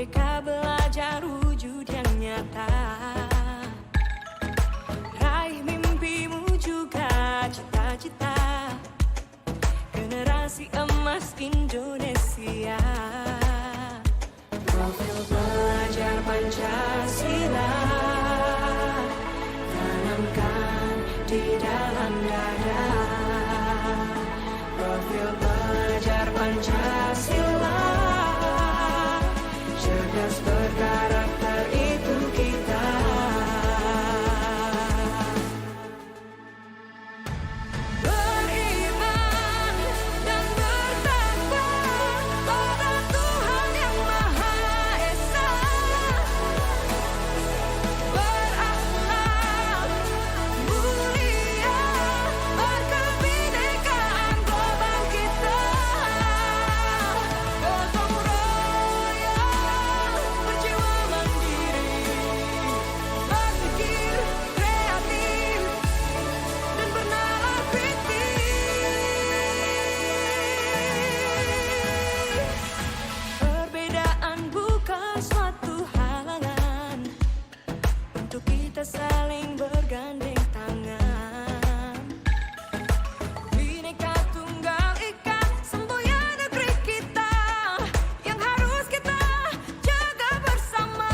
Merdeka belajar wujud yang nyata. Raih mimpimu juga cita-cita. Generasi emas Indonesia. Profil pelajar Pancasila tanamkan di dalam dada. Profil pelajar Pancasila cerdas berkarakter itu kita. Beriman dan bertakwa pada Tuhan yang Maha Esa. Berakhlak mulia, berkebinekaan global kita. Gotong royong, berjiwa mandiri, berpikir kreatif dan bernalar kritis. Perbedaan bukan suatu halangan untuk kita saling bergandeng tangan. Bhinneka Tunggal Ika, semboyan negeri kita yang harus kita jaga bersama.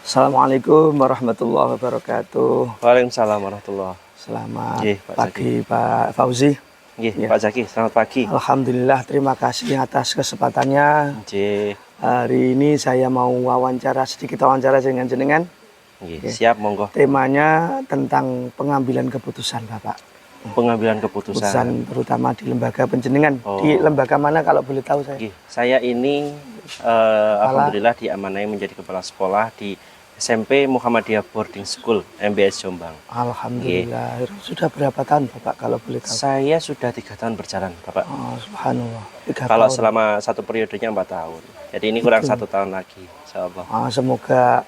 Assalamualaikum warahmatullahi wabarakatuh. Waalaikumsalam warahmatullahi. Selamat Nggih, Pak pagi Pak Fauzi. Nggih, Ya. Pak Zaki, selamat pagi. Alhamdulillah, terima kasih atas kesempatannya. Nggih. Hari ini saya mau sedikit wawancara dengan jenengan. Nggih, Oke. siap monggo. Temanya tentang pengambilan keputusan Bapak. Pengambilan keputusan. Keputusan terutama di lembaga penjenengan. Oh. Di lembaga mana kalau boleh tahu saya? Nggih, saya ini alhamdulillah diamanai menjadi kepala sekolah di SMP Muhammadiyah Boarding School MBS Jombang. Alhamdulillah. Sudah berapa tahun Bapak kalau boleh tahu? Saya sudah 3 tahun berjalan, Bapak. Oh, subhanallah. 3 Kalau tahun. selama satu periodenya 4 tahun. Jadi ini kurang Itu. 1 tahun lagi, insyaallah. Semoga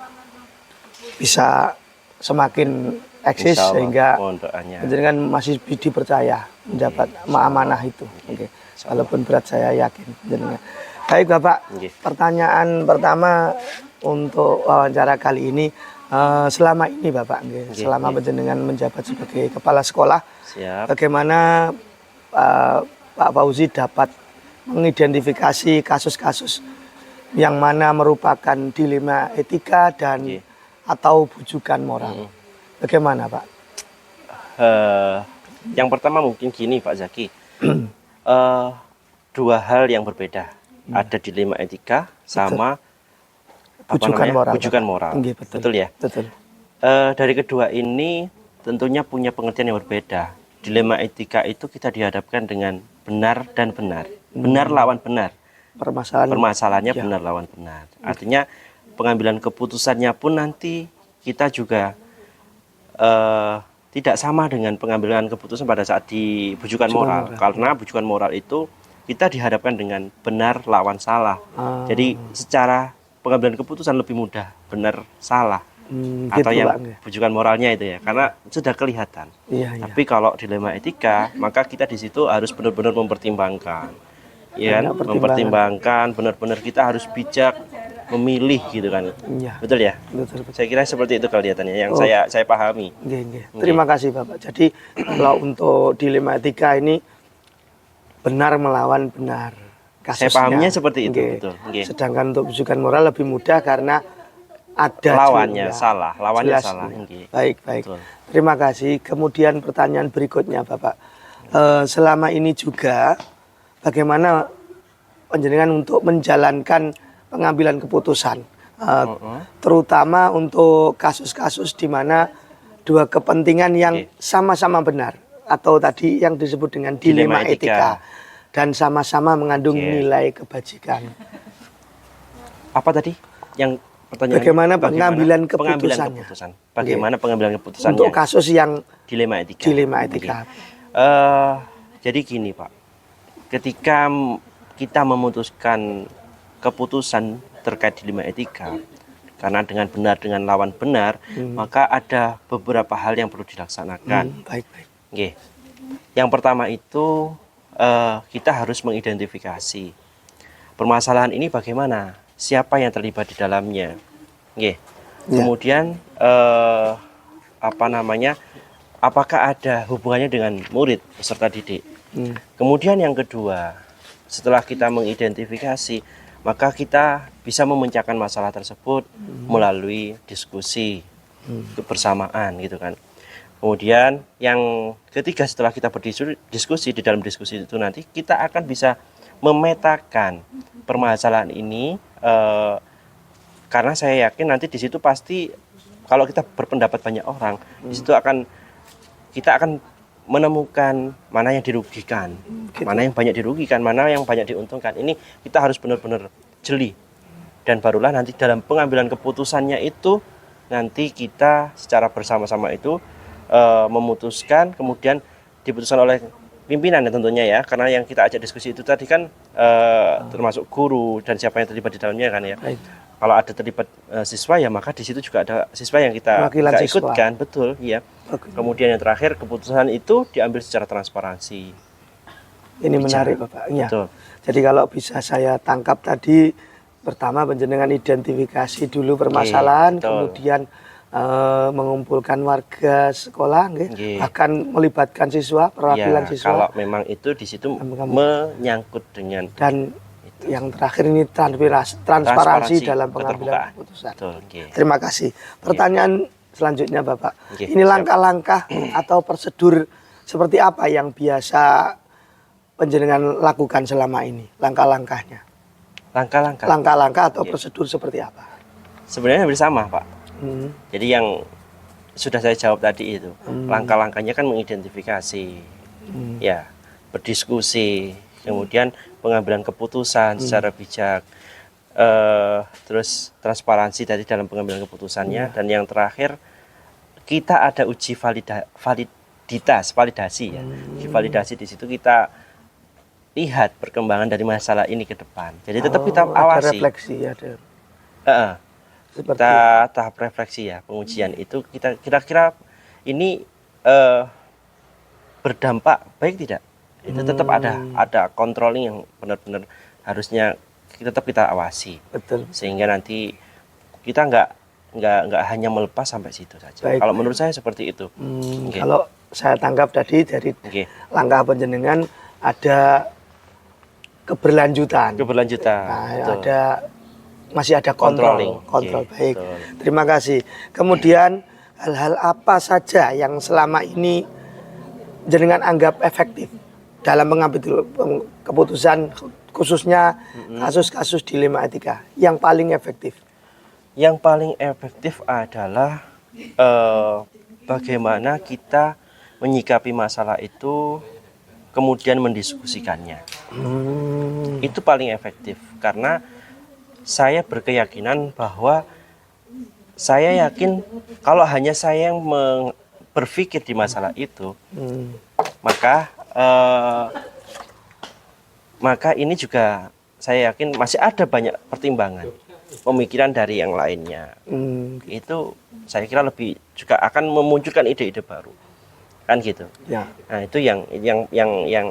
bisa semakin eksis Insyaallah, sehingga mohon doanya. jenengan masih dipercaya menjabat amanah itu. Oke. Walaupun berat saya yakin jenengan. Baik Bapak, Nggih. pertanyaan pertama untuk wawancara kali ini, selama ini Bapak, Nggih, selama nggih. jenengan menjabat sebagai kepala sekolah, Siap. bagaimana Pak Fauzi dapat mengidentifikasi kasus-kasus yang mana merupakan dilema etika dan Nggih. atau bujukan moral. Bagaimana Pak? Yang pertama mungkin gini Pak Zaki. Dua hal yang berbeda. Ada dilema etika sama bujukan moral. Nggih, betul. Betul ya? Betul. Dari kedua ini tentunya punya pengertian yang berbeda. Dilema etika itu kita dihadapkan dengan benar dan benar. Benar lawan benar. Permasalahannya Ya. benar lawan benar. Artinya pengambilan keputusannya pun nanti kita juga tidak sama dengan pengambilan keputusan pada saat di bujukan moral. Karena bujukan moral itu kita dihadapkan dengan benar lawan salah. Jadi secara pengambilan keputusan lebih mudah, benar salah. Atau Gitu, yang Pak. bujukan moralnya itu ya, karena sudah kelihatan. Iya, iya. Tapi kalau dilema etika, maka kita di situ harus benar-benar mempertimbangkan. Ya kan? Banyak pertimbangan. Mempertimbangkan, benar-benar kita harus bijak memilih gitu kan. Iya. Betul ya? Betul, betul. Saya kira seperti itu kelihatannya yang Oh. saya pahami. Nggih, nggih. Terima kasih Bapak. Jadi kalau untuk dilema etika ini benar melawan benar. Saya pahamnya seperti itu, Nggih. betul. Nggih. Sedangkan untuk bujukan moral lebih mudah karena ada Lawannya juga. salah, lawannya Jelas, salah. iya. Nggih. Baik, baik. Betul. Terima kasih. Kemudian pertanyaan berikutnya Bapak. Selama ini juga bagaimana panjenengan untuk menjalankan pengambilan keputusan, terutama untuk kasus-kasus di mana dua kepentingan yang Oke. sama-sama benar atau tadi yang disebut dengan dilema Dilema etika. etika dan sama-sama mengandung Oke. nilai kebajikan. Apa tadi? Yang pertanyaan Bagaimana pengambilan keputusannya? keputusan? Bagaimana pengambilan keputusannya? Untuk kasus yang dilema etika. dilema etika. Jadi gini Pak, ketika kita memutuskan keputusan terkait dilema etika, karena dengan benar dengan lawan benar, maka ada beberapa hal yang perlu dilaksanakan. Baik, baik. Nggih. Yang pertama itu kita harus mengidentifikasi permasalahan ini bagaimana, siapa yang terlibat di dalamnya. Oke. Kemudian apakah ada hubungannya dengan murid peserta didik. Kemudian yang kedua, setelah kita mengidentifikasi, maka kita bisa memecahkan masalah tersebut melalui diskusi kebersamaan gitu kan. Kemudian yang ketiga, setelah kita berdiskusi, di dalam diskusi itu nanti kita akan bisa memetakan permasalahan ini, karena saya yakin nanti di situ pasti kalau kita berpendapat banyak orang, di situ kita akan menemukan mana yang dirugikan, mana yang banyak dirugikan, mana yang banyak diuntungkan. Ini kita harus benar-benar jeli, dan barulah nanti dalam pengambilan keputusannya itu nanti kita secara bersama-sama itu memutuskan, kemudian diputuskan oleh pimpinan ya tentunya ya, karena yang kita ajak diskusi itu tadi kan termasuk guru dan siapa yang terlibat di dalamnya kan ya. Kalau ada terlibat siswa ya maka di situ juga ada siswa yang kita ikutkan, betul ya. Kemudian yang terakhir, keputusan itu diambil secara transparansi. Ini menarik Bapak. Ya. Jadi kalau bisa saya tangkap tadi, pertama penjenengan identifikasi dulu permasalahan, kemudian mengumpulkan warga sekolah, bahkan melibatkan siswa, perwakilan siswa. Kalau memang itu di situ menyangkut dengan dan yang terakhir ini transparansi dalam pengambilan keputusan. Terima kasih. Pertanyaan selanjutnya Bapak, ini langkah-langkah atau prosedur seperti apa yang biasa penjenengan lakukan selama ini? Langkah-langkahnya? Langkah-langkah atau prosedur seperti apa? Sebenarnya hampir sama Pak. Jadi yang sudah saya jawab tadi itu, langkah-langkahnya kan mengidentifikasi, ya, berdiskusi, kemudian pengambilan keputusan secara bijak, terus transparansi tadi dalam pengambilan keputusannya, dan yang terakhir kita ada uji validasi ya. Uji validasi di situ kita lihat perkembangan dari masalah ini ke depan. Jadi tetap kita awasi. Ada refleksi ya. Kita tahap refleksi ya, pengujian itu kita kira-kira ini berdampak baik tidak? Itu tetap ada controlling yang benar-benar harusnya tetap kita awasi. Betul. Sehingga nanti kita nggak hanya melepas sampai situ saja. Kalau menurut saya seperti itu. Kalau saya tangkap tadi dari langkah penjenengan ada keberlanjutan. Nah, masih ada kontrol. Baik. Betul. Terima kasih. Kemudian hal-hal apa saja yang selama ini jenengan anggap efektif dalam mengambil keputusan, khususnya kasus-kasus dilema etika yang paling efektif? Yang paling efektif adalah bagaimana kita menyikapi masalah itu kemudian mendiskusikannya. Itu paling efektif, karena saya berkeyakinan bahwa saya yakin kalau hanya saya yang berpikir di masalah itu, maka ini juga saya yakin masih ada banyak pertimbangan, pemikiran dari yang lainnya. Itu saya kira lebih juga akan memunculkan ide-ide baru, kan gitu. Nah itu yang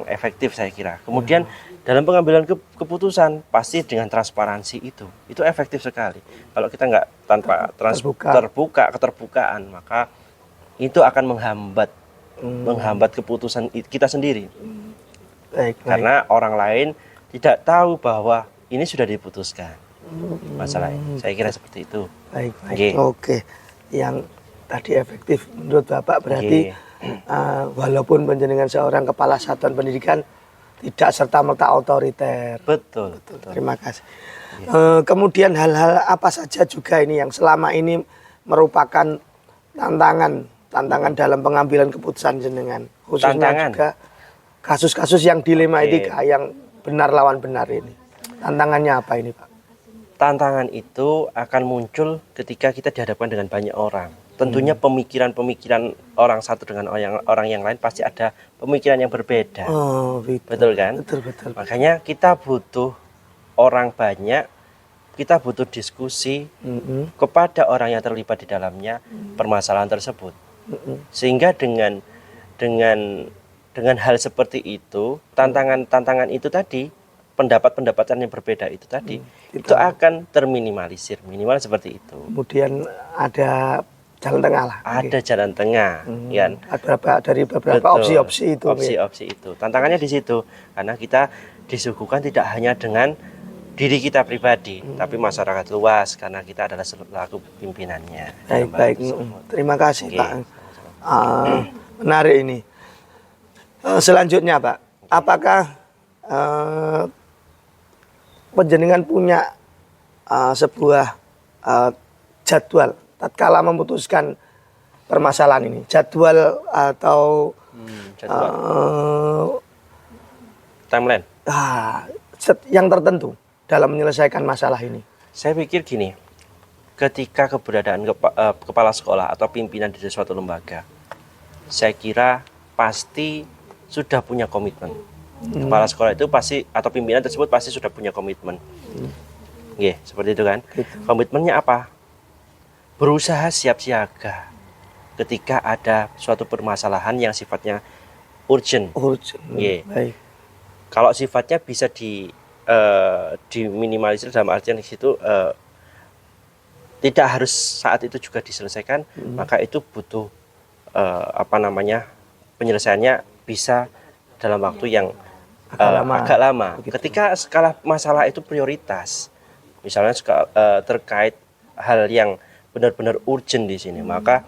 efektif saya kira. Kemudian dalam pengambilan keputusan pasti dengan transparansi itu efektif sekali. Kalau kita nggak tanpa keterbukaan, maka itu akan menghambat keputusan kita sendiri. Karena orang lain tidak tahu bahwa ini sudah diputuskan masalah ini. Saya kira seperti itu. Oke. Yang tadi efektif menurut Bapak berarti walaupun penjenengan seorang kepala satuan pendidikan tidak serta-merta otoriter. Betul. Terima kasih. Kemudian hal-hal apa saja juga ini yang selama ini merupakan tantangan dalam pengambilan keputusan jenengan, khususnya juga kasus-kasus yang dilema etika, yang benar lawan benar ini. Tantangannya apa ini Pak? Tantangan itu akan muncul ketika kita dihadapkan dengan banyak orang. Tentunya pemikiran-pemikiran orang satu dengan orang yang lain pasti ada pemikiran yang berbeda. Betul kan? Betul. Makanya kita butuh orang banyak, kita butuh diskusi kepada orang yang terlibat di dalamnya permasalahan tersebut. Sehingga dengan dengan hal seperti itu, tantangan itu tadi, pendapat-pendapatan yang berbeda itu tadi, itu akan terminimalisir, minimal seperti itu. Kemudian ada jalan tengah lah. Ada jalan tengah, kan? Dari beberapa Betul. opsi-opsi itu. Opsi-opsi itu. Tantangannya di situ, karena kita disuguhkan tidak hanya dengan diri kita pribadi, tapi masyarakat luas, karena kita adalah selaku pimpinannya. Baik. Terima kasih, Oke. Pak. Menarik ini. Selanjutnya, Pak, apakah panjenengan punya sebuah jadwal tatkala memutuskan permasalahan ini? Jadwal atau Timeline. yang tertentu dalam menyelesaikan masalah ini? Saya pikir gini, ketika keberadaan kepala sekolah atau pimpinan di suatu lembaga, saya kira pasti sudah punya komitmen. Kepala sekolah itu pasti, atau pimpinan tersebut pasti sudah punya komitmen. Seperti itu kan. Komitmennya apa? Berusaha siap siaga ketika ada suatu permasalahan yang sifatnya urgent. Baik. Kalau sifatnya bisa diminimalisir dalam artian di situ tidak harus saat itu juga diselesaikan, maka itu butuh penyelesaiannya bisa dalam waktu yang agak lama. Ketika skala masalah itu prioritas, misalnya terkait hal yang benar-benar urgent di sini, maka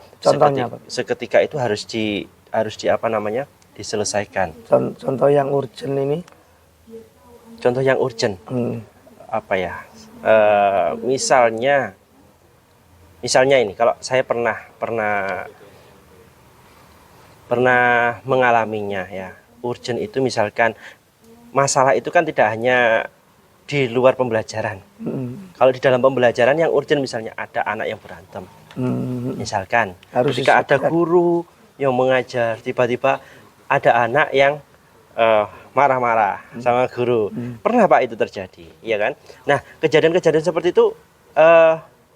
seketika itu harus diselesaikan. Contoh yang urgent ini? Contoh yang urgent, misalnya ini, kalau saya pernah mengalaminya ya. Urgent itu misalkan masalah itu kan tidak hanya di luar pembelajaran. Kalau di dalam pembelajaran yang urgent misalnya ada anak yang berantem, misalkan ketika ada guru yang mengajar, tiba-tiba ada anak yang marah-marah sama guru. Pernah Pak itu terjadi, ya kan? Nah, kejadian-kejadian seperti itu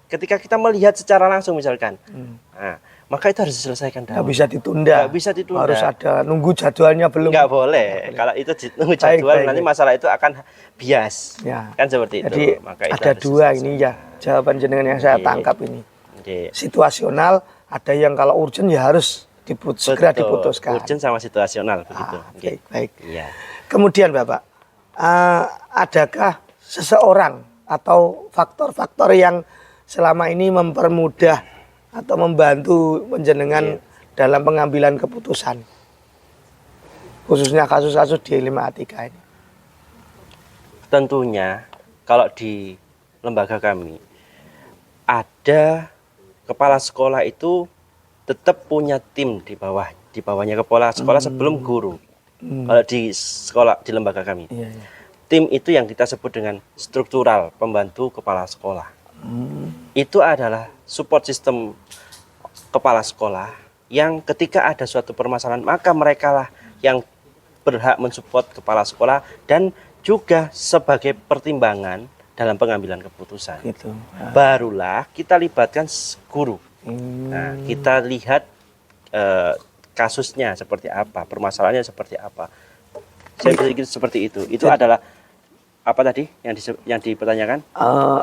ketika kita melihat secara langsung misalkan, maka itu harus diselesaikan dahulu. Nggak bisa ditunda. Nggak bisa ditunda. Harus ada nunggu jadwalnya belum. Nggak boleh. Kalau itu nunggu jadwal nanti masalah itu akan bias. Ya. Kan seperti Jadi itu. Maka itu ada dua ini ya jawaban jenengan yang saya tangkap ini. Situasional, ada yang kalau urgent ya harus segera diputuskan. Urgent sama situasional begitu. Baik. Ya. Kemudian Bapak, adakah seseorang atau faktor-faktor yang selama ini mempermudah atau membantu panjenengan dalam pengambilan keputusan, khususnya kasus-kasus di Telematika ini? Tentunya kalau di lembaga kami ada kepala sekolah itu tetap punya tim di bawahnya kepala sekolah sebelum guru. Kalau di sekolah, di lembaga kami, tim itu yang kita sebut dengan struktural pembantu kepala sekolah. Itu adalah support system kepala sekolah yang ketika ada suatu permasalahan maka merekalah yang berhak mensupport kepala sekolah dan juga sebagai pertimbangan dalam pengambilan keputusan. Barulah kita libatkan guru. Nah, kita lihat kasusnya seperti apa, permasalahannya seperti apa. Saya pikir seperti itu. Itu adalah apa tadi yang dipertanyakan?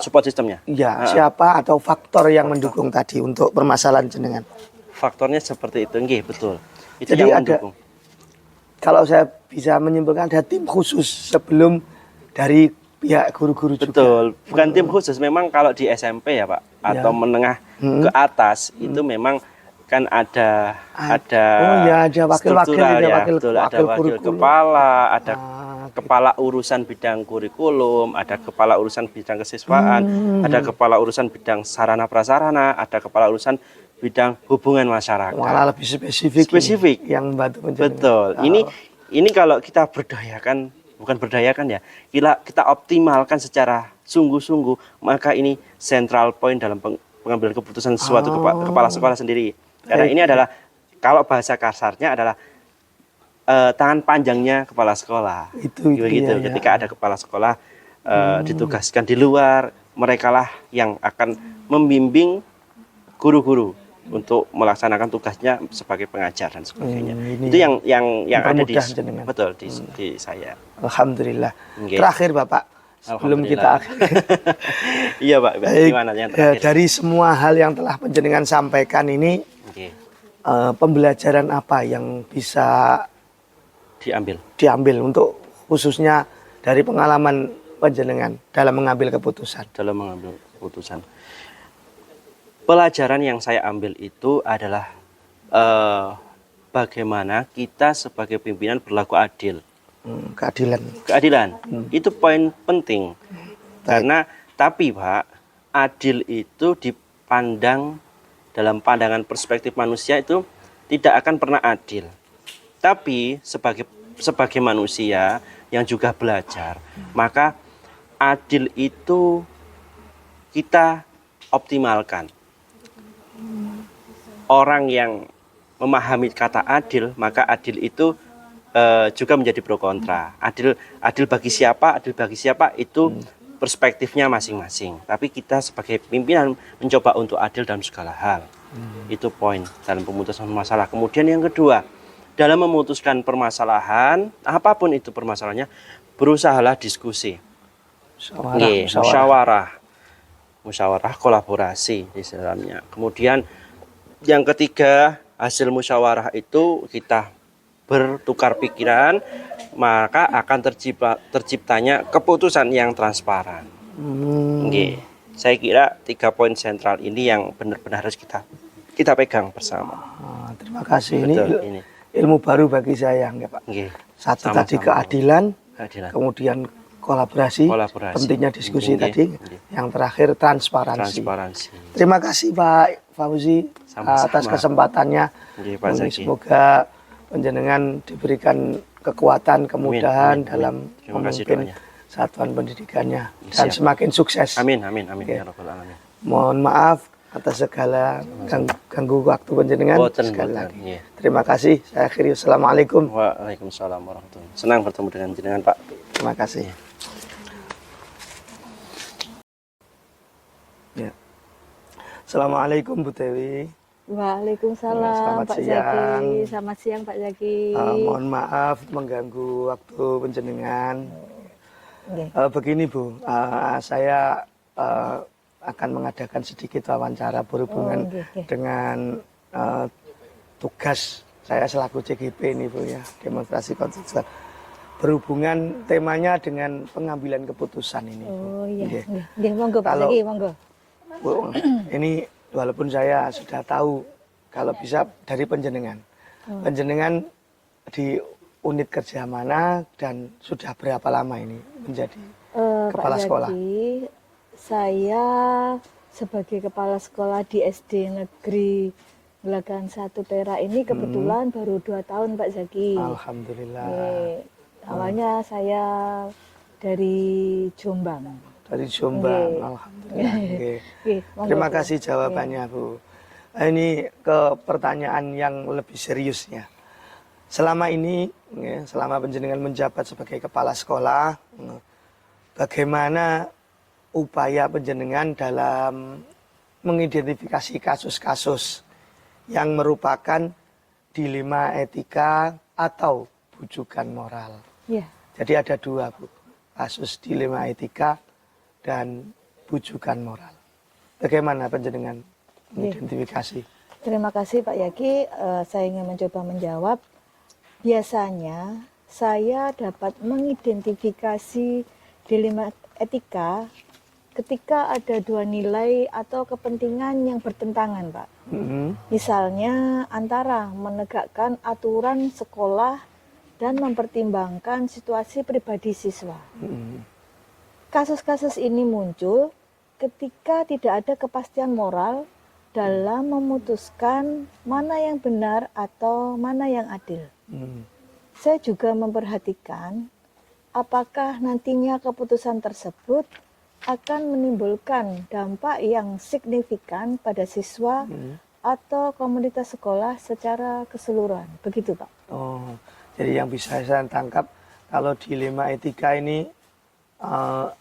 Support sistemnya. Iya, siapa atau faktor yang mendukung tadi untuk permasalahan jenengan? Faktornya seperti itu, nggih, betul. Itu Jadi yang mendukung. Kalau saya bisa menyimpulkan ada tim khusus sebelum dari pihak guru-guru juga. Betul, bukan tim khusus. Memang kalau di SMP ya Pak, atau menengah ke atas itu memang kan ada wakil-wakil, ada wakil kepala, ada kepala urusan bidang kurikulum, ada kepala urusan bidang kesiswaan, ada kepala urusan bidang sarana prasarana, ada kepala urusan bidang hubungan masyarakat. Malah lebih spesifik yang membantu penjenengan. Betul. Ini kalau kita bukan berdayakan ya, kita optimalkan secara sungguh-sungguh, maka ini central point dalam pengambilan keputusan suatu kepala sekolah sendiri. Karena ini adalah, kalau bahasa kasarnya adalah tangan panjangnya kepala sekolah. Itu begitu. Ketika ada kepala sekolah ditugaskan di luar, merekalah yang akan membimbing guru-guru untuk melaksanakan tugasnya sebagai pengajar dan sebagainya. Ini Itu yang ada di mempermudah jenengan. betul di saya. Alhamdulillah. Nggih. Terakhir Bapak, sebelum kita Iya Pak, gimana yang terakhir? dari semua hal yang telah panjenengan sampaikan ini, Nggih. pembelajaran apa yang bisa diambil untuk khususnya dari pengalaman panjenengan dalam mengambil keputusan? Pelajaran yang saya ambil itu adalah bagaimana kita sebagai pimpinan berlaku adil. Keadilan. Itu poin penting. Karena tapi Pak, adil itu dipandang dalam pandangan perspektif manusia itu tidak akan pernah adil. Tapi sebagai manusia yang juga belajar, maka adil itu kita optimalkan. Orang yang memahami kata adil, maka adil itu juga menjadi pro kontra. Adil bagi siapa itu perspektifnya masing-masing. Tapi kita sebagai pimpinan mencoba untuk adil dalam segala hal. Itu poin dalam pemutusan masalah. Kemudian yang kedua, dalam memutuskan permasalahan, apapun itu permasalahannya, berusahalah diskusi. Musyawarah kolaborasi di dalamnya. Kemudian yang ketiga, hasil musyawarah itu kita bertukar pikiran, maka akan terciptanya keputusan yang transparan. Saya kira 3 poin sentral ini yang benar-benar harus kita pegang bersama. Terima kasih. Betul, ini ilmu baru bagi saya, enggak Pak? Satu tadi keadilan, kemudian kolaborasi, pentingnya diskusi tadi, yang terakhir transparansi. Terima kasih Pak Fauzi atas kesempatannya. Semoga panjenengan diberikan kekuatan, kemudahan dalam memimpin satuan pendidikannya dan semakin sukses. Amin. Ya Rabbal Alamin. Mohon maaf atas segala ganggu waktu panjenengan sekali lagi. Terima kasih. Saya akhiri. Assalamualaikum. Waalaikumsalam warahmatullahi wabarakatuh. Senang bertemu dengan jenengan Pak. Terima kasih. Ya. Assalamualaikum Bu Dewi. Waalaikumsalam Pak Zaki. Selamat siang Pak Zaki. Mohon maaf mengganggu waktu panjenengan. Begini Bu, saya akan mengadakan sedikit wawancara berhubungan dengan tugas saya selaku CGP ini Bu ya, demonstrasi konstitusi. Berhubungan temanya dengan pengambilan keputusan ini. Oh iya. Monggo Pak Zaki, monggo. Bu, ini walaupun saya sudah tahu kalau bisa dari panjenengan. Panjenengan di unit kerja mana dan sudah berapa lama ini menjadi kepala sekolah? Saya sebagai kepala sekolah di SD Negeri Gelagan 1 Perak ini kebetulan baru 2 tahun Pak Zaki. Alhamdulillah. Awalnya saya dari Jombang. Dari Jombang, alhamdulillah. Terima kasih jawabannya Bu. Ini ke pertanyaan yang lebih seriusnya. Selama ini, selama panjenengan menjabat sebagai kepala sekolah, bagaimana upaya panjenengan dalam mengidentifikasi kasus-kasus yang merupakan dilema etika atau bujukan moral? Jadi ada 2 Bu, kasus dilema etika dan bujukan moral. Bagaimana panjenengan mengidentifikasi? Terima kasih Pak Yaki. Saya ingin mencoba menjawab. Biasanya saya dapat mengidentifikasi dilema etika ketika ada 2 nilai atau kepentingan yang bertentangan, Pak. Misalnya antara menegakkan aturan sekolah dan mempertimbangkan situasi pribadi siswa. Kasus-kasus ini muncul ketika tidak ada kepastian moral dalam memutuskan mana yang benar atau mana yang adil. Saya juga memperhatikan apakah nantinya keputusan tersebut akan menimbulkan dampak yang signifikan pada siswa atau komunitas sekolah secara keseluruhan. Begitu, Pak. Oh, jadi yang bisa saya tangkap kalau dilema etika ini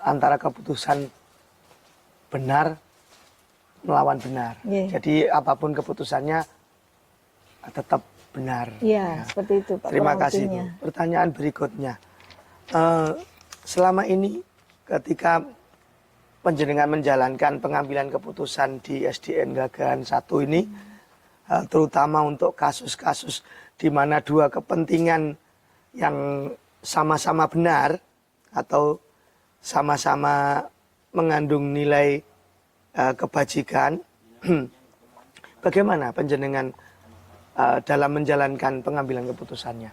antara keputusan benar melawan benar. Nggih. Jadi apapun keputusannya tetap benar. Ya, seperti itu Pak. Terima kurang kasih Bu. lebihnya. Pertanyaan berikutnya, selama ini ketika panjenengan menjalankan pengambilan keputusan di SDN Gagahan 1 ini, terutama untuk kasus-kasus di mana dua kepentingan yang sama-sama benar atau sama-sama mengandung nilai kebajikan, bagaimana panjenengan dalam menjalankan pengambilan keputusannya?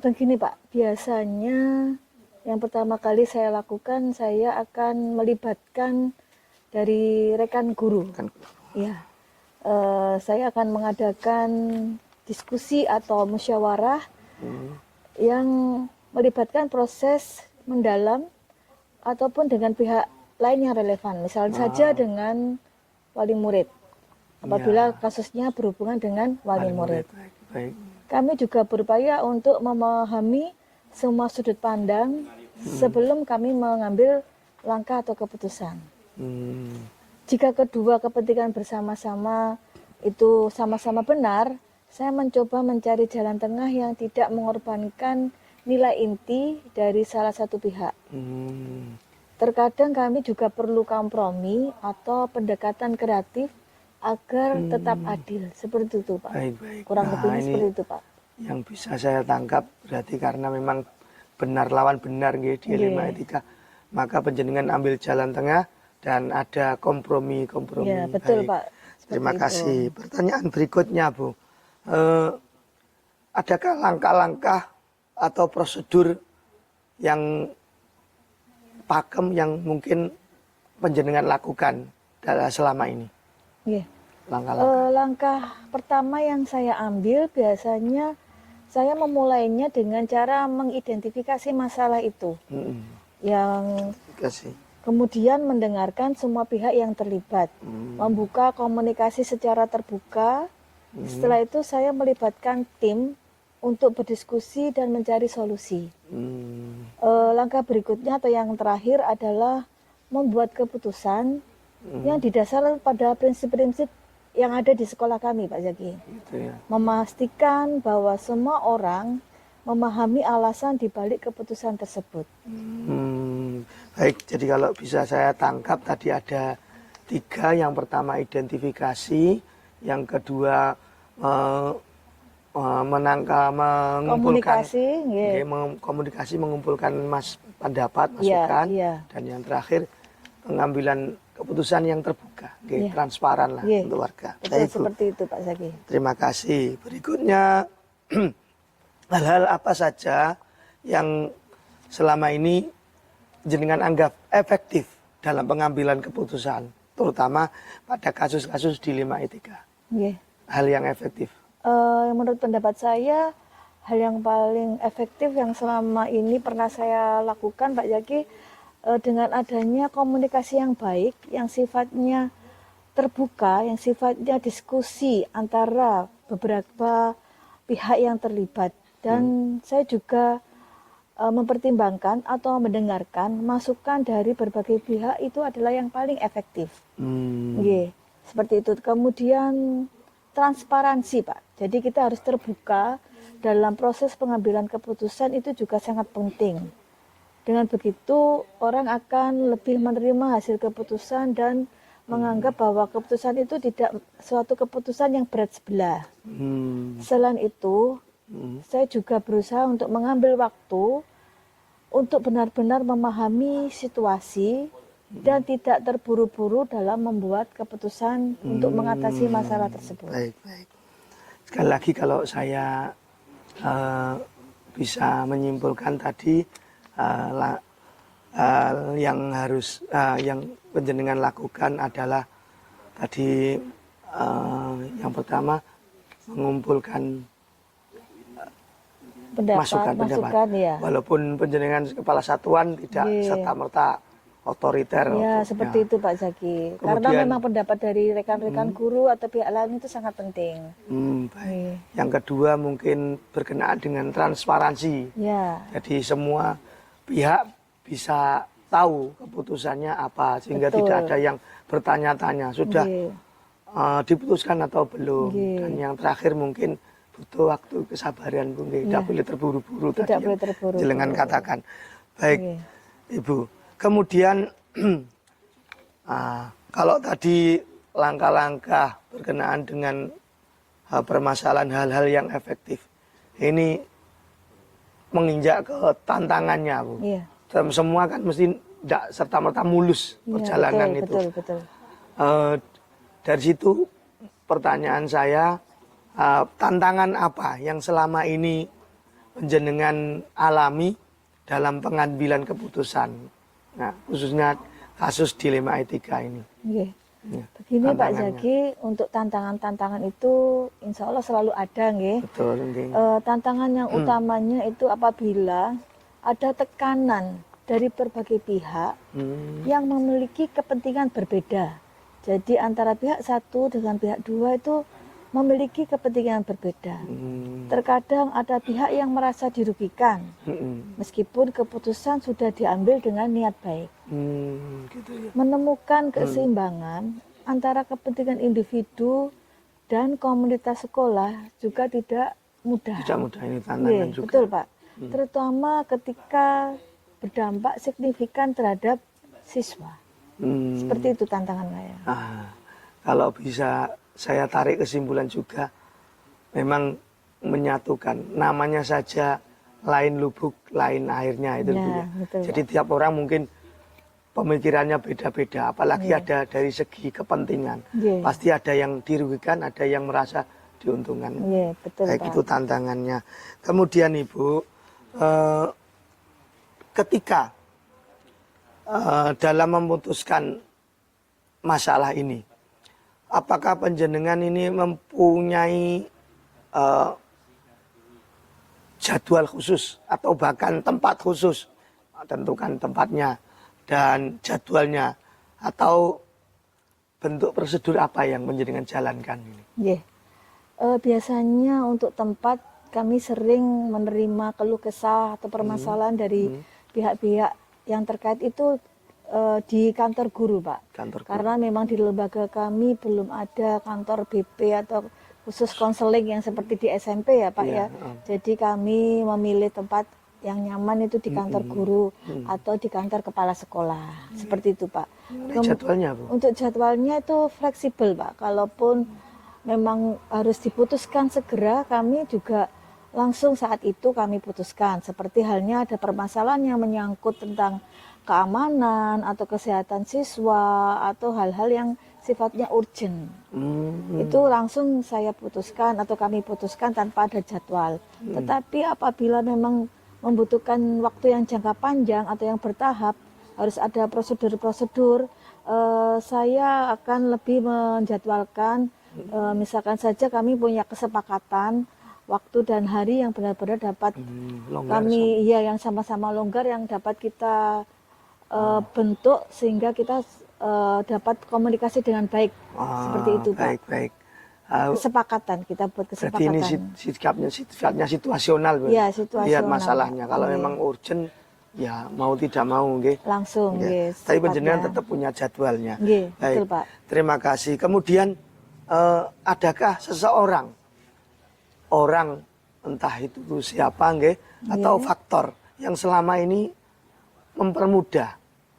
Begini Pak, biasanya yang pertama kali saya lakukan, saya akan melibatkan dari rekan guru. Ya, saya akan mengadakan diskusi atau musyawarah yang melibatkan proses mendalam ataupun dengan pihak lain yang relevan. Misalnya saja dengan wali murid. Apabila kasusnya berhubungan dengan wali murid. Baik. Kami juga berupaya untuk memahami semua sudut pandang sebelum kami mengambil langkah atau keputusan. Jika kedua kepentingan bersama-sama itu sama-sama benar, saya mencoba mencari jalan tengah yang tidak mengorbankan nilai inti dari salah satu pihak. Terkadang kami juga perlu kompromi atau pendekatan kreatif agar tetap adil. Seperti itu Pak. Baik. Kurang Nah, lebihnya ini seperti itu Pak. yang bisa saya tangkap berarti karena memang benar lawan benar nggih di ilmu etika, maka panjenengan ambil jalan tengah dan ada kompromi. Ya, betul Baik. Pak. Terima Seperti kasih. itu. Pertanyaan berikutnya Bu, adakah langkah-langkah atau prosedur yang pakem yang mungkin panjenengan lakukan selama ini? Iya. Langkah-langkah. Langkah pertama yang saya ambil biasanya saya memulainya dengan cara mengidentifikasi masalah itu, yang Kasih. kemudian mendengarkan semua pihak yang terlibat, membuka komunikasi secara terbuka. Setelah itu saya melibatkan tim untuk berdiskusi dan mencari solusi. Langkah berikutnya atau yang terakhir adalah membuat keputusan yang didasarkan pada prinsip-prinsip yang ada di sekolah kami, Pak Zaki. Gitu ya. Memastikan bahwa semua orang memahami alasan dibalik keputusan tersebut. Baik, jadi kalau bisa saya tangkap tadi ada 3. Yang pertama identifikasi, yang kedua mengumpulkan komunikasi, mengumpulkan pendapat, masukan, dan yang terakhir pengambilan keputusan yang terbuka, transparan lah untuk warga. Betul, seperti itu Pak Zaki. Terima kasih. Berikutnya hal-hal apa saja yang selama ini jenengan anggap efektif dalam pengambilan keputusan, terutama pada kasus-kasus dilema etika. Hal yang efektif. Menurut pendapat saya, hal yang paling efektif yang selama ini pernah saya lakukan, Pak Zaki, dengan adanya komunikasi yang baik, yang sifatnya terbuka, yang sifatnya diskusi antara beberapa pihak yang terlibat. Dan saya juga mempertimbangkan atau mendengarkan masukan dari berbagai pihak itu adalah yang paling efektif. Seperti itu. Kemudian transparansi, Pak. Jadi kita harus terbuka dalam proses pengambilan keputusan, itu juga sangat penting. Dengan begitu orang akan lebih menerima hasil keputusan dan menganggap bahwa keputusan itu tidak suatu keputusan yang berat sebelah. Selain itu, saya juga berusaha untuk mengambil waktu untuk benar-benar memahami situasi dan tidak terburu-buru dalam membuat keputusan untuk mengatasi masalah tersebut. Baik. Sekali lagi kalau saya bisa menyimpulkan tadi, yang panjenengan lakukan adalah tadi yang pertama mengumpulkan masukan. Ya. Walaupun panjenengan kepala satuan tidak serta-merta otoriter. Seperti itu Pak Zaki. Karena memang pendapat dari rekan-rekan guru atau pihak lain itu sangat penting. Baik. Yang kedua mungkin berkenaan dengan transparansi. Jadi semua pihak bisa tahu keputusannya apa, sehingga Betul. tidak ada yang bertanya-tanya sudah Nggih. diputuskan atau belum. Nggih. Dan yang terakhir mungkin butuh waktu kesabaran Bu nggih. Tidak Iya. boleh terburu-buru Tidak tadi boleh yang terburu-buru. jenengan katakan. Baik, Nggih. Ibu. Kemudian kalau tadi langkah-langkah berkenaan dengan permasalahan hal-hal yang efektif, ini menginjak ke tantangannya, Bu. Iya. Dan semua kan mesti tidak serta-merta mulus Iya, perjalanan betul, itu. Betul. Dari situ pertanyaan saya, tantangan apa yang selama ini penjenengan alami dalam pengambilan keputusan? Nah, khususnya kasus dilema etika ini. Nggih. Ya, Begini Pak tantangannya. Zaki, untuk tantangan-tantangan itu insya Allah selalu ada nggih. Betul, nggih. Tantangan yang utamanya itu apabila ada tekanan dari berbagai pihak yang memiliki kepentingan berbeda. Jadi antara pihak satu dengan pihak dua itu memiliki kepentingan berbeda. Terkadang ada pihak yang merasa dirugikan, meskipun keputusan sudah diambil dengan niat baik. Gitu ya. Menemukan keseimbangan antara kepentingan individu dan komunitas sekolah juga tidak mudah. Tidak mudah, ini tantangan Iya, juga. betul Pak. Terutama ketika berdampak signifikan terhadap siswa. Seperti itu tantangan saya. Kalau bisa saya tarik kesimpulan juga, memang menyatukan. Namanya saja lain lubuk, lain airnya itu. Ya, Bu, ya. betul, Jadi tiap orang mungkin pemikirannya beda-beda, apalagi ada dari segi kepentingan. Iya. Pasti ada yang dirugikan, ada yang merasa diuntungkan. Iya, betul Baik, Pak. itu tantangannya. Kemudian Ibu, ketika dalam memutuskan masalah ini, apakah penjenengan ini mempunyai jadwal khusus atau bahkan tempat khusus, tentukan tempatnya dan jadwalnya, atau bentuk prosedur apa yang penjenengan jalankan ini? Iya. Biasanya untuk tempat kami sering menerima keluh kesah atau permasalahan dari pihak-pihak yang terkait itu di kantor guru, Pak. Kantor guru. Karena memang di lembaga kami belum ada kantor BP atau khusus konseling yang seperti di SMP ya, Pak Iya, ya. Jadi kami memilih tempat yang nyaman itu di kantor guru atau di kantor kepala sekolah. Seperti itu, Pak. Jadwalnya, Bu? Untuk jadwalnya itu fleksibel, Pak. Kalaupun memang harus diputuskan segera, kami juga langsung saat itu kami putuskan. Seperti halnya ada permasalahan yang menyangkut tentang keamanan atau kesehatan siswa atau hal-hal yang sifatnya urgent. Itu langsung saya putuskan atau kami putuskan tanpa ada jadwal. Tetapi apabila memang membutuhkan waktu yang jangka panjang atau yang bertahap, harus ada prosedur-prosedur, saya akan lebih menjadwalkan, misalkan saja kami punya kesepakatan waktu dan hari yang benar-benar dapat kami yang sama-sama longgar, yang dapat kita bentuk sehingga kita dapat komunikasi dengan baik. Seperti itu, Pak. Baik. Kesepakatan, kita buat Berarti kesepakatan. ini sifatnya situasional, Bu. Iya, situasional. Lihat masalahnya. Kalau Iya. memang urgent, ya mau tidak mau, nggih. Langsung, Nggih. nggih, Tapi sifatnya. penjenengan tetap punya jadwalnya. Nggih, Baik. betul, Pak. Terima kasih. Kemudian adakah seseorang, orang entah itu siapa, nggih, atau faktor yang selama ini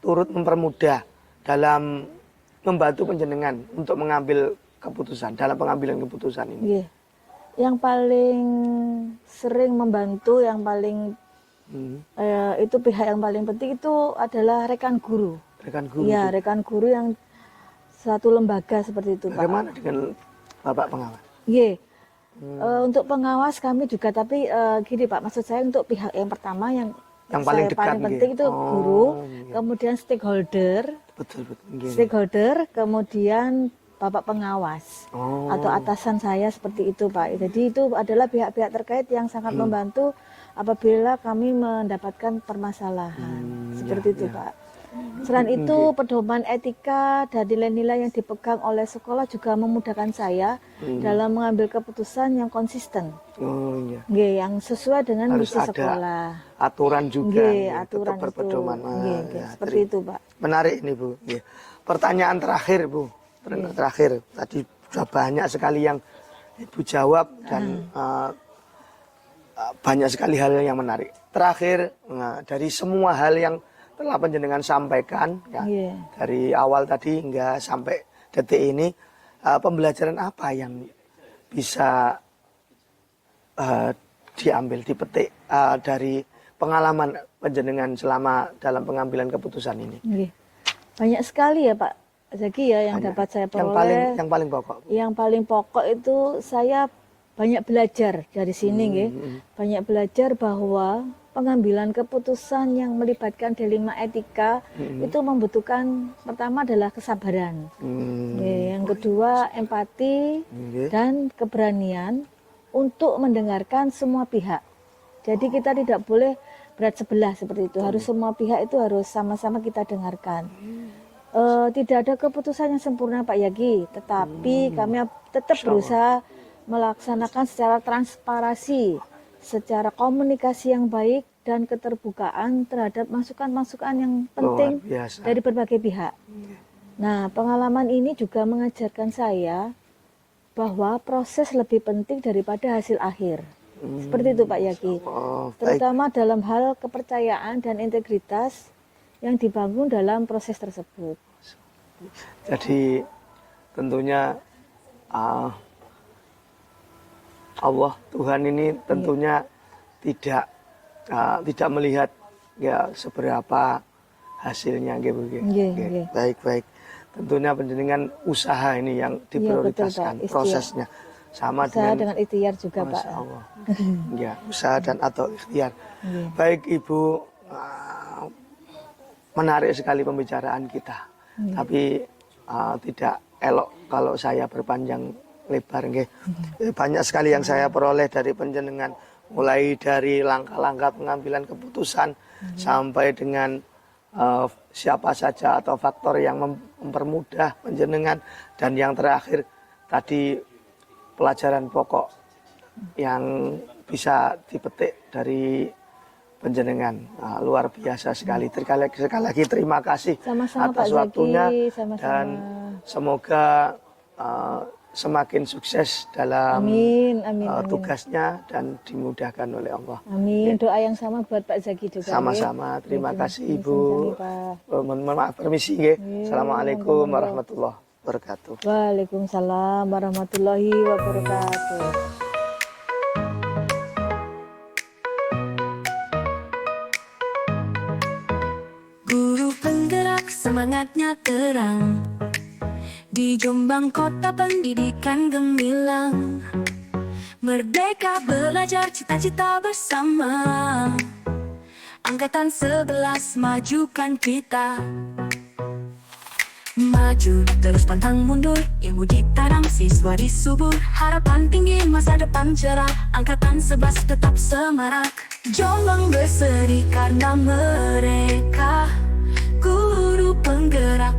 turut mempermudah dalam membantu penjenengan untuk mengambil keputusan, dalam pengambilan keputusan ini? Nggih. Yang paling sering membantu, yang paling itu pihak yang paling penting itu adalah rekan guru. Rekan guru. Iya, rekan guru yang satu lembaga seperti itu, Pak. Bagaimana dengan Bapak pengawas? Iya. Untuk pengawas kami juga, tapi gini Pak, maksud saya untuk pihak yang pertama yang paling dekat, paling penting nggih. itu guru, Iya. kemudian stakeholder, Betul. Nggih. stakeholder, kemudian Bapak pengawas Oh. atau atasan saya, seperti itu, Pak. Jadi itu adalah pihak-pihak terkait yang sangat membantu apabila kami mendapatkan permasalahan. Seperti itu, Pak. Selain itu, pedoman etika dan nilai-nilai yang dipegang oleh sekolah juga memudahkan saya dalam mengambil keputusan yang konsisten. Oh iya. Nggih, yang sesuai dengan Harus misi ada sekolah. aturan juga. Nggih, ya, aturan tetap berpedoman. itu. Nggih, nggih, Ya, seperti itu, Pak. Menarik ini Bu. Nggih. Pertanyaan terakhir Bu. Terakhir. Tadi sudah banyak sekali yang Ibu jawab dan banyak sekali hal yang menarik. Terakhir, dari semua hal yang telah panjenengan sampaikan, ya, Iya. dari awal tadi hingga sampai detik ini, pembelajaran apa yang bisa diambil, dipetik dari pengalaman panjenengan selama dalam pengambilan keputusan ini? Nggih. Banyak sekali ya Pak Zaki ya yang Banyak. dapat saya Yang peroleh. paling pokok. Yang paling pokok itu saya banyak belajar dari sini nggih. Banyak belajar bahwa pengambilan keputusan yang melibatkan dilema etika itu membutuhkan pertama adalah kesabaran. Nggih, yang kedua empati Nggih. dan keberanian untuk mendengarkan semua pihak. Jadi kita tidak boleh berat sebelah seperti itu. Harus semua pihak itu harus sama-sama kita dengarkan. Tidak ada keputusan yang sempurna Pak Yagi, tetapi kami tetap berusaha melaksanakan secara transparansi, secara komunikasi yang baik dan keterbukaan terhadap masukan-masukan yang penting Luar biasa. dari berbagai pihak. Nah, pengalaman ini juga mengajarkan saya bahwa proses lebih penting daripada hasil akhir. Seperti itu Pak Yagi. Oh, baik. Terutama dalam hal kepercayaan dan integritas yang dibangun dalam proses tersebut. Jadi tentunya Allah Tuhan ini tentunya tidak melihat ya seberapa hasilnya gitu. Nggih, nggih. Baik. Tentunya panjenengan usaha ini yang diprioritaskan, Pak. Ikhtiar. prosesnya sama Saya dengan dengan ikhtiar juga Pak. Masya Allah. Ya, usaha dan atau ikhtiar. Nggih. Baik Ibu, menarik sekali pembicaraan kita. Tapi tidak elok kalau saya berpanjang lebar. Nggih. Banyak sekali yang saya peroleh dari panjenengan, mulai dari langkah-langkah pengambilan keputusan sampai dengan siapa saja atau faktor yang mempermudah panjenengan, dan yang terakhir tadi pelajaran pokok yang bisa dipetik dari panjenengan. Luar biasa sekali. Sekali lagi terima kasih Sama-sama, atas Pak Zaki. waktunya. Sama-sama. Dan semoga semakin sukses dalam Amin, amin. tugasnya dan dimudahkan oleh Allah. Amin. Doa yang sama buat Pak Zaki juga. Sama-sama. nggih. Terima Nggih, kasih nggih, Ibu. sama-sama, Pak. Mohon maaf permisi nggih. Assalamualaikum warahmatullahi wabarakatuh. Waalaikumsalam warahmatullahi wabarakatuh. Guru penggerak semangatnya terang, di Jombang kota pendidikan gemilang. Merdeka belajar cita-cita bersama, Angkatan 11 majukan kita. Maju terus pantang mundur, ilmu ditanam siswa disubur, harapan tinggi masa depan cerah, Angkatan 11 tetap semarak. Jombang berseri karena mereka guru penggerak.